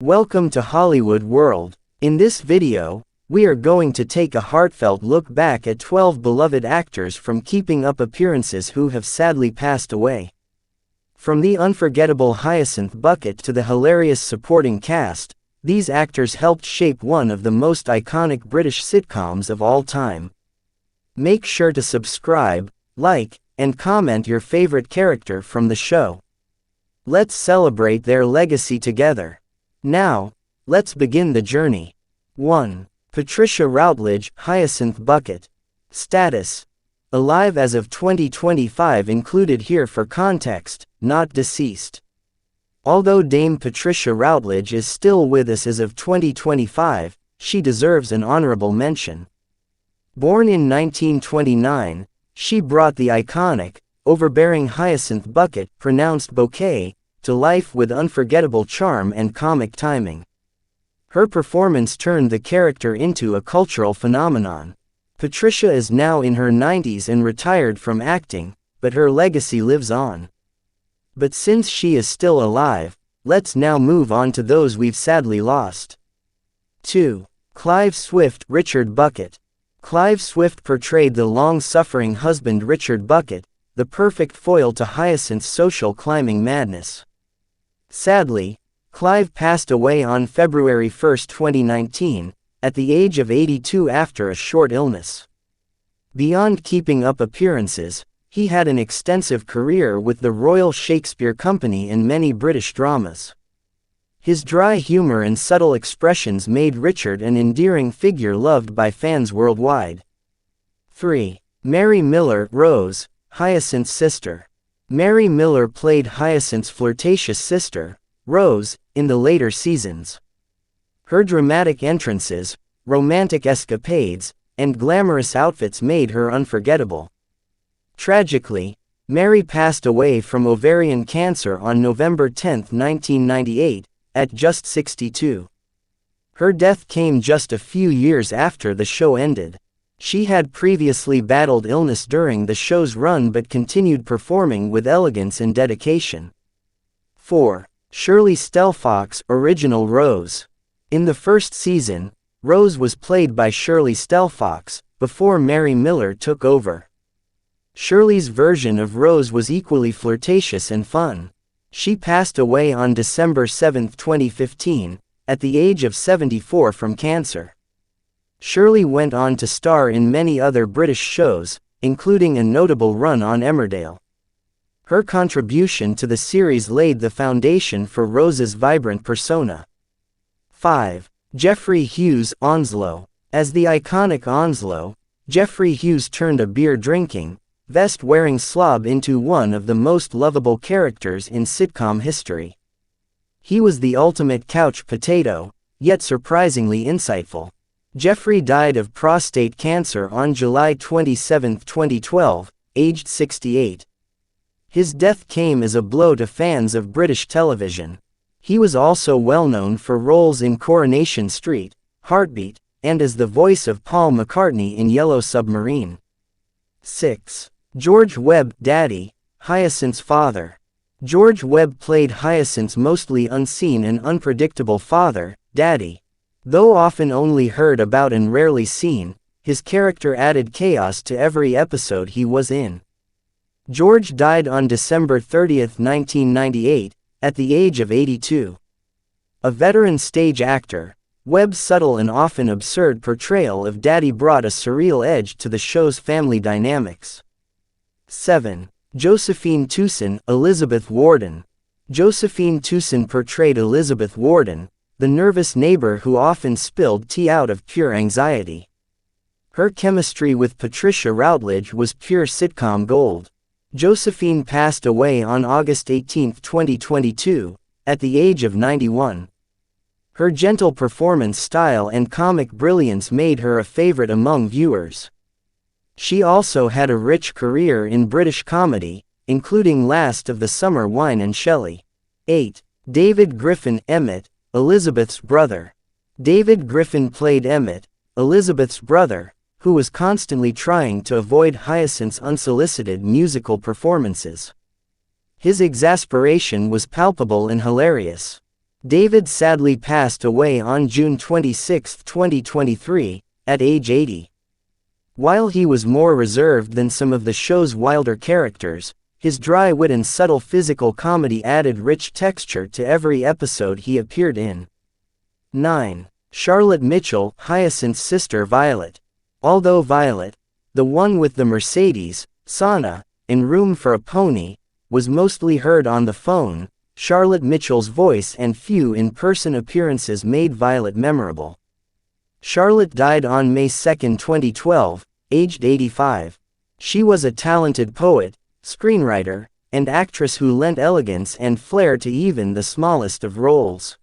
Welcome to Hollywood World. In this video, we are going to take a heartfelt look back at 12 beloved actors from Keeping Up appearances who have sadly passed away. From the unforgettable Hyacinth Bucket to the hilarious supporting cast, these actors helped shape one of the most iconic British sitcoms of all time. Make sure to subscribe, like, and comment your favorite character from the show. Let's celebrate their legacy together. Now, let's begin the journey. 1. Patricia Routlidge, Hyacinth Bucket. Status: alive as of 2025 included here for context, not deceased. Although Dame Patricia Routlidge is still with us as of 2025, she deserves an honorable mention. Born in 1929, she brought the iconic, overbearing Hyacinth Bucket, pronounced bouquet, to life with unforgettable charm and comic timing. Her performance turned the character into a cultural phenomenon. Patricia is now in her 90s and retired from acting, but her legacy lives on. But since she is still alive, let's now move on to those we've sadly lost. 2. Clive Swift, Richard Bucket. Clive Swift portrayed the long-suffering husband Richard Bucket, the perfect foil to Hyacinth's social climbing madness. Sadly, Clive passed away on February 1, 2019, at the age of 82 after a short illness. Beyond Keeping Up appearances, he had an extensive career with the Royal Shakespeare Company and many British dramas. His dry humor and subtle expressions made Richard an endearing figure loved by fans worldwide. 3. Mary Miller, Rose, Hyacinth's sister. Mary Miller played Hyacinth's flirtatious sister, Rose, in the later seasons. Her dramatic entrances, romantic escapades, and glamorous outfits made her unforgettable. Tragically, Mary passed away from ovarian cancer on November 10, 1998, at just 62. Her death came just a few years after the show ended. She had previously battled illness during the show's run but continued performing with elegance and dedication. 4. Shirley Stealthox, original Rose. In the first season, Rose was played by Shirley Stealthox, before Mary Miller took over. Shirley's version of Rose was equally flirtatious and fun. She passed away on December 7, 2015, at the age of 74 from cancer. Shirley went on to star in many other British shows, including a notable run on Emmerdale. Her contribution to the series laid the foundation for Rose's vibrant persona. 5. Geoffrey Hughes, Enslow. As the iconic Enslow, Geoffrey Hughes turned a beer-drinking, vest-wearing slob into one of the most lovable characters in sitcom history. He was the ultimate couch potato, yet surprisingly insightful. Geoffrey died of prostate cancer on July 27, 2012, aged 68. His death came as a blow to fans of British television. He was also well known for roles in Coronation Street, Heartbeat, and as the voice of Paul McCartney in Yellow Submarine. 6. George Webb, Daddy, Hyacinth's father. George Webb played Hyacinth's mostly unseen and unpredictable father, Daddy. Though often only heard about and rarely seen, his character added chaos to every episode he was in. George died on December 30, 1998, at the age of 82. A veteran stage actor, Webb's subtle and often absurd portrayal of Daddy brought a surreal edge to the show's family dynamics. 7. Josephine Tusen, Elizabeth Warden. Josephine Tusen portrayed Elizabeth Warden, the nervous neighbor who often spilled tea out of pure anxiety. Her chemistry with Patricia Routlidge was pure sitcom gold. Josephine passed away on August 18, 2022, at the age of 91. Her gentle performance style and comic brilliance made her a favorite among viewers. She also had a rich career in British comedy, including Last of the Summer Wine and Shelley. 8. David Griffin, Emmett, Elizabeth's brother. David Griffin played Emmett, Elizabeth's brother, who was constantly trying to avoid Hyacinth's unsolicited musical performances. His exasperation was palpable and hilarious. David sadly passed away on June 26, 2023, at age 80. While he was more reserved than some of the show's wilder characters, his dry wit and subtle physical comedy added rich texture to every episode he appeared in. 9. Charlotte Mitchell, Hyacinth's sister Violet. Although Violet, the one with the Mercedes, sauna, and room for a pony, was mostly heard on the phone, Charlotte Mitchell's voice and few in-person appearances made Violet memorable. Charlotte died on May 2, 2012, aged 85. She was a talented poet, screenwriter, and actress who lent elegance and flair to even the smallest of roles.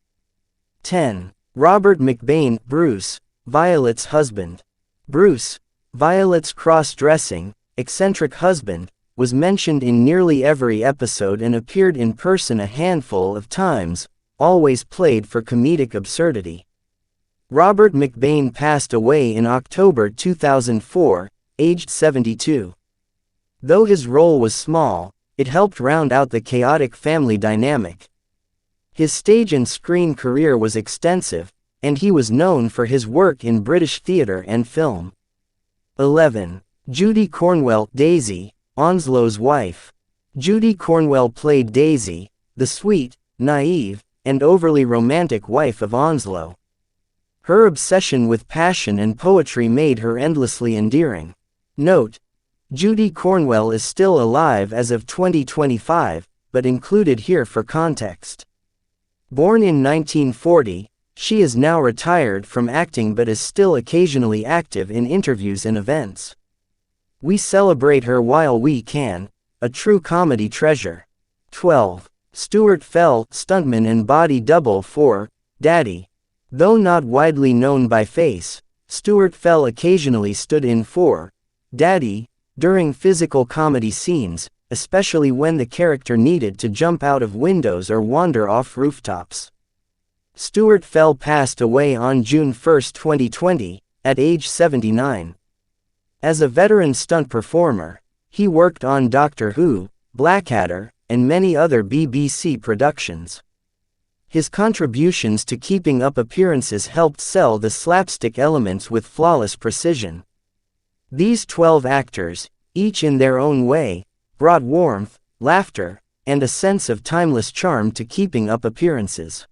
10. Robert McBain, Bruce, Violet's husband. Bruce, Violet's cross-dressing, eccentric husband, was mentioned in nearly every episode and appeared in person a handful of times, always played for comedic absurdity. Robert McBain passed away in October 2004, aged 72. Though his role was small, it helped round out the chaotic family dynamic. His stage and screen career was extensive, and he was known for his work in British theatre and film. 11. Judy Cornwell, Daisy, Onslow's wife. Judy Cornwell played Daisy, the sweet, naive, and overly romantic wife of Onslow. Her obsession with passion and poetry made her endlessly endearing. Note: Judy Cornwell is still alive as of 2025, but included here for context. Born in 1940, she is now retired from acting but is still occasionally active in interviews and events. We celebrate her while we can, a true comedy treasure. 12. Stuart Fel, stuntman and body double for Daddy. Though not widely known by face, Stuart Fel occasionally stood in for Daddy during physical comedy scenes, especially when the character needed to jump out of windows or wander off rooftops. Stuart Fel passed away on June 1, 2020, at age 79. As a veteran stunt performer, he worked on Doctor Who, Blackadder, and many other BBC productions. His contributions to keeping up appearances helped sell the slapstick elements with flawless precision. These 12 actors, each in their own way, brought warmth, laughter, and a sense of timeless charm to keeping up appearances.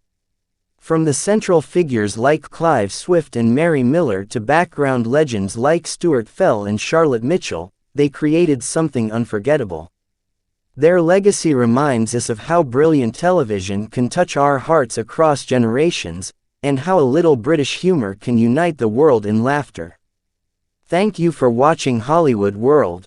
From the central figures like Clive Swift and Mary Miller to background legends like Stuart Fel and Charlotte Mitchell, they created something unforgettable. Their legacy reminds us of how brilliant television can touch our hearts across generations, and how a little British humor can unite the world in laughter. Thank you for watching Hollywood World.